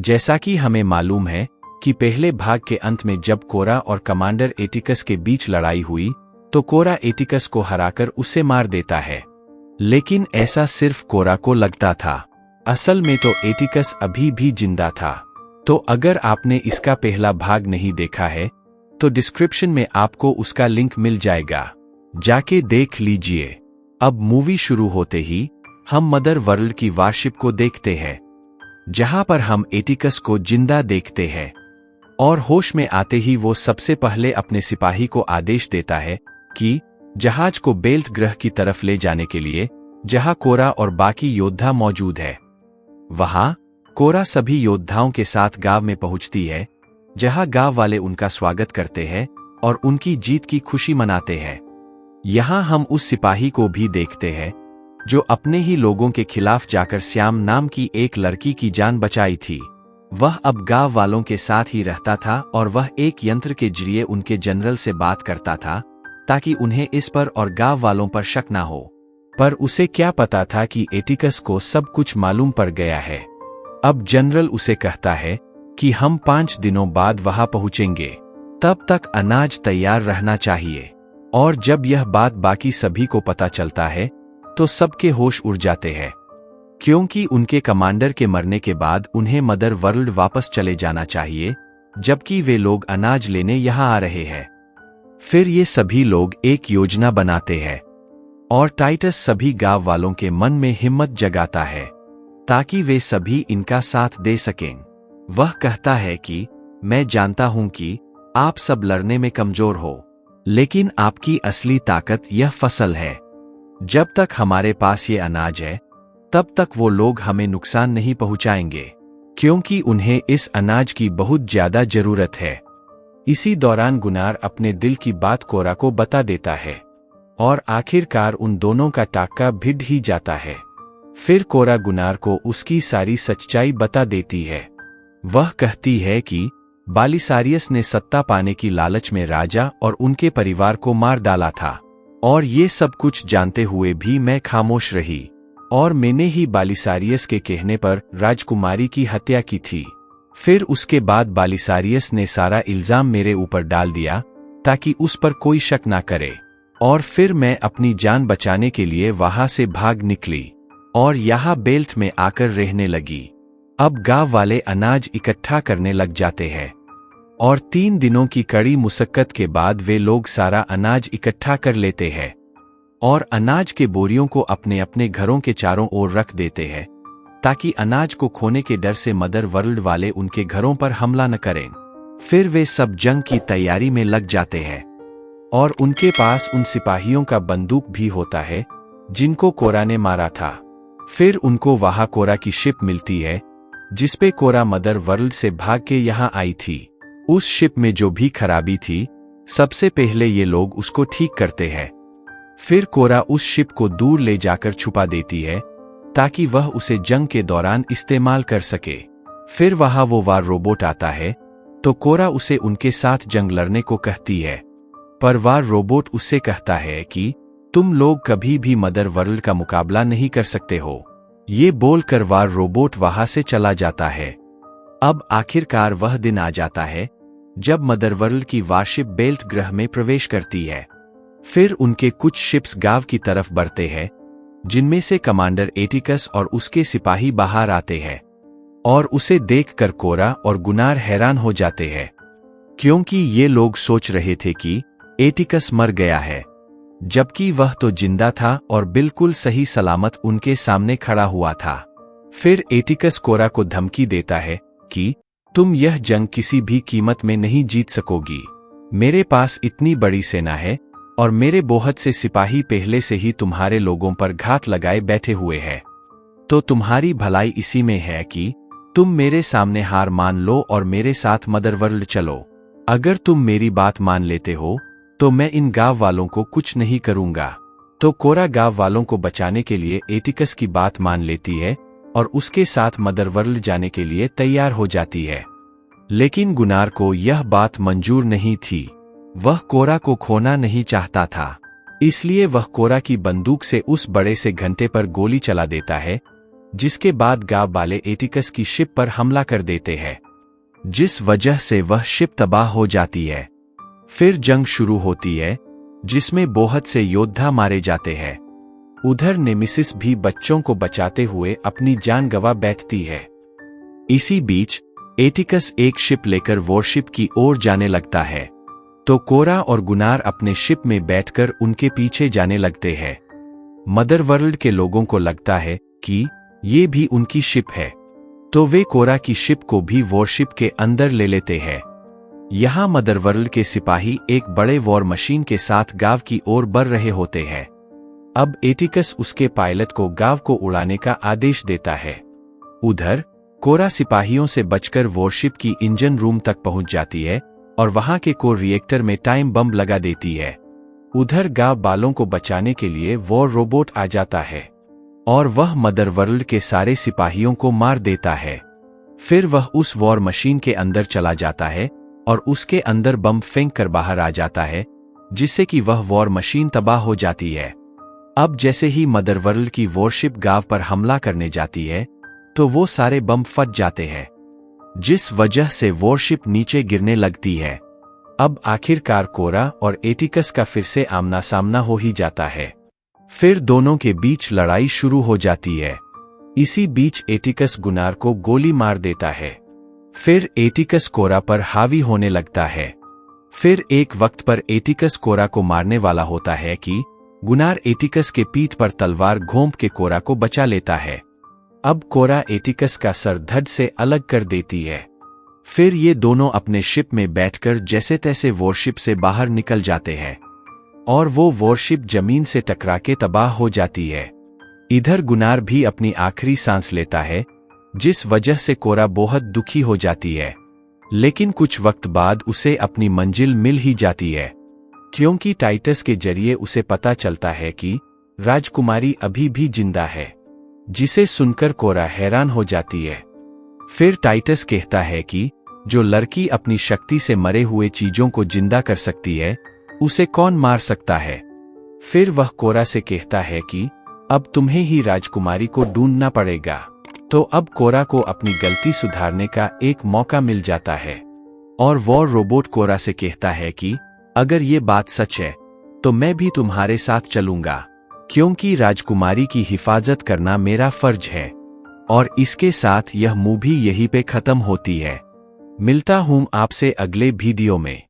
जैसा कि हमें मालूम है कि पहले भाग के अंत में जब कोरा और कमांडर एटिकस के बीच लड़ाई हुई तो कोरा एटिकस को हराकर उसे मार देता है। लेकिन ऐसा सिर्फ कोरा को लगता था, असल में तो एटिकस अभी भी जिंदा था। तो अगर आपने इसका पहला भाग नहीं देखा है तो डिस्क्रिप्शन में आपको उसका लिंक मिल जाएगा, जाके देख लीजिए। अब मूवी शुरू होते ही हम मदर वर्ल्ड की वारशिप को देखते हैं, जहां पर हम एटिकस को जिंदा देखते हैं और होश में आते ही वो सबसे पहले अपने सिपाही को आदेश देता है कि जहाज को बेल्ट ग्रह की तरफ ले जाने के लिए, जहां कोरा और बाकी योद्धा मौजूद है। वहां कोरा सभी योद्धाओं के साथ गांव में पहुंचती है, जहां गांव वाले उनका स्वागत करते हैं और उनकी जीत की खुशी मनाते हैं। यहां हम उस सिपाही को भी देखते हैं जो अपने ही लोगों के खिलाफ जाकर श्याम नाम की एक लड़की की जान बचाई थी। वह अब गांव वालों के साथ ही रहता था और वह एक यंत्र के जरिए उनके जनरल से बात करता था ताकि उन्हें इस पर और गांव वालों पर शक ना हो। पर उसे क्या पता था कि एटिकस को सब कुछ मालूम पड़ गया है। अब जनरल उसे कहता है कि हम 5 दिनों बाद वहां पहुंचेंगे, तब तक अनाज तैयार रहना चाहिए। और जब यह बात बाकी सभी को पता चलता है तो सबके होश उड़ जाते हैं, क्योंकि उनके कमांडर के मरने के बाद उन्हें मदर वर्ल्ड वापस चले जाना चाहिए, जबकि वे लोग अनाज लेने यहां आ रहे हैं। फिर ये सभी लोग एक योजना बनाते हैं और टाइटस सभी गांव वालों के मन में हिम्मत जगाता है ताकि वे सभी इनका साथ दे सकें। वह कहता है कि मैं जानता हूं कि आप सब लड़ने में कमजोर हो, लेकिन आपकी असली ताकत यह फसल है। जब तक हमारे पास ये अनाज है तब तक वो लोग हमें नुकसान नहीं पहुंचाएंगे, क्योंकि उन्हें इस अनाज की बहुत ज्यादा जरूरत है। इसी दौरान गुनार अपने दिल की बात कोरा को बता देता है और आखिरकार उन दोनों का टाक्का भिड़ ही जाता है। फिर कोरा गुनार को उसकी सारी सच्चाई बता देती है। वह कहती है कि बालिसारियस ने सत्ता पाने की लालच में राजा और उनके परिवार को मार डाला था, और ये सब कुछ जानते हुए भी मैं खामोश रही और मैंने ही बालिसारियस के कहने पर राजकुमारी की हत्या की थी। फिर उसके बाद बालिसारियस ने सारा इल्जाम मेरे ऊपर डाल दिया ताकि उस पर कोई शक ना करे, और फिर मैं अपनी जान बचाने के लिए वहां से भाग निकली और यहाँ बेल्ट में आकर रहने लगी। अब गांव वाले अनाज इकट्ठा करने लग जाते हैं और 3 दिनों की कड़ी मुशक्कत के बाद वे लोग सारा अनाज इकट्ठा कर लेते हैं और अनाज के बोरियों को अपने अपने घरों के चारों ओर रख देते हैं ताकि अनाज को खोने के डर से मदर वर्ल्ड वाले उनके घरों पर हमला न करें। फिर वे सब जंग की तैयारी में लग जाते हैं और उनके पास उन सिपाहियों का बंदूक भी होता है जिनको कोरा ने मारा था। फिर उनको वहां कोरा की शिप मिलती है जिसपे कोरा मदर वर्ल्ड से भाग के यहाँ आई थी। उस शिप में जो भी खराबी थी सबसे पहले ये लोग उसको ठीक करते हैं। फिर कोरा उस शिप को दूर ले जाकर छुपा देती है ताकि वह उसे जंग के दौरान इस्तेमाल कर सके। फिर वहां वो वार रोबोट आता है तो कोरा उसे उनके साथ जंग लड़ने को कहती है, पर वार रोबोट उससे कहता है कि तुम लोग कभी भी मदर वर्ल्ड का मुकाबला नहीं कर सकते हो। ये बोलकर वार रोबोट वहां से चला जाता है। अब आखिरकार वह दिन आ जाता है जब मदर वर्ल्ड की वारशिप बेल्ट ग्रह में प्रवेश करती है। फिर उनके कुछ शिप्स गांव की तरफ बढ़ते हैं, जिनमें से कमांडर एटिकस और उसके सिपाही बाहर आते हैं और उसे देखकर कोरा और गुनार हैरान हो जाते हैं, क्योंकि ये लोग सोच रहे थे कि एटिकस मर गया है, जबकि वह तो जिंदा था और बिल्कुल सही सलामत उनके सामने खड़ा हुआ था। फिर एटिकस कोरा को धमकी देता है कि तुम यह जंग किसी भी कीमत में नहीं जीत सकोगी। मेरे पास इतनी बड़ी सेना है और मेरे बहुत से सिपाही पहले से ही तुम्हारे लोगों पर घात लगाए बैठे हुए हैं। तो तुम्हारी भलाई इसी में है कि तुम मेरे सामने हार मान लो और मेरे साथ मदर वर्ल्ड चलो। अगर तुम मेरी बात मान लेते हो तो मैं इन गांव वालों को कुछ नहीं करूंगा। तो कोरा गांव वालों को बचाने के लिए एटिकस की बात मान लेती है और उसके साथ मदर वर्ल्ड जाने के लिए तैयार हो जाती है। लेकिन गुनार को यह बात मंजूर नहीं थी। वह कोरा को खोना नहीं चाहता था, इसलिए वह कोरा की बंदूक से उस बड़े से घंटे पर गोली चला देता है जिसके बाद गाव वाले एटिकस की शिप पर हमला कर देते हैं, जिस वजह से वह शिप तबाह हो जाती है। फिर जंग शुरू होती है, जिसमें बहुत से योद्धा मारे जाते हैं। उधर नेमिसिस भी बच्चों को बचाते हुए अपनी जान गंवा बैठती है। इसी बीच एटिकस एक शिप लेकर वॉरशिप की ओर जाने लगता है, तो कोरा और गुनार अपने शिप में बैठकर उनके पीछे जाने लगते हैं। मदरवर्ल्ड के लोगों को लगता है कि ये भी उनकी शिप है, तो वे कोरा की शिप को भी वॉरशिप के अंदर ले लेते हैं। यहाँ मदरवर्ल्ड के सिपाही एक बड़े वॉर मशीन के साथ गाव की ओर बढ़ रहे होते हैं। अब एटिकस उसके पायलट को गाव को उड़ाने का आदेश देता है। उधर कोरा सिपाहियों से बचकर वॉरशिप की इंजन रूम तक पहुंच जाती है और वहां के कोर रिएक्टर में टाइम बम लगा देती है। उधर गाव वालों को बचाने के लिए वॉर रोबोट आ जाता है और वह मदरवर्ल्ड के सारे सिपाहियों को मार देता है। फिर वह उस वॉर मशीन के अंदर चला जाता है और उसके अंदर बम फेंक कर बाहर आ जाता है, जिससे कि वह वॉर मशीन तबाह हो जाती है। अब जैसे ही मदरवर्ल्ड की वॉरशिप गाव पर हमला करने जाती है, तो वो सारे बम फट जाते हैं, जिस वजह से वॉरशिप नीचे गिरने लगती है। अब आखिरकार कोरा और एटिकस का फिर से आमना सामना हो ही जाता है। फिर दोनों के बीच लड़ाई शुरू हो जाती है। इसी बीच एटिकस गुनार को गोली मार देता है। फिर एटिकस कोरा पर हावी होने लगता है। फिर एक वक्त पर एटिकस कोरा को मारने वाला होता है कि गुनार एटिकस के पीठ पर तलवार घोंप के कोरा को बचा लेता है। अब कोरा एटिकस का सर धड़ से अलग कर देती है। फिर ये दोनों अपने शिप में बैठकर जैसे तैसे वॉरशिप से बाहर निकल जाते हैं और वो वॉरशिप जमीन से टकरा के तबाह हो जाती है। इधर गुनार भी अपनी आखिरी सांस लेता है, जिस वजह से कोरा बहुत दुखी हो जाती है। लेकिन कुछ वक्त बाद उसे अपनी मंजिल मिल ही जाती है, क्योंकि टाइटस के जरिए उसे पता चलता है कि राजकुमारी अभी भी जिंदा है, जिसे सुनकर कोरा हैरान हो जाती है। फिर टाइटस कहता है कि जो लड़की अपनी शक्ति से मरे हुए चीजों को जिंदा कर सकती है, उसे कौन मार सकता है। फिर वह कोरा से कहता है कि अब तुम्हें ही राजकुमारी को ढूंढना पड़ेगा। तो अब कोरा को अपनी गलती सुधारने का एक मौका मिल जाता है और वॉर रोबोट कोरा से कहता है कि अगर ये बात सच है तो मैं भी तुम्हारे साथ चलूंगा, क्योंकि राजकुमारी की हिफाजत करना मेरा फर्ज है। और इसके साथ यह मूवी यहीं पे खत्म होती है। मिलता हूं आपसे अगले वीडियो में।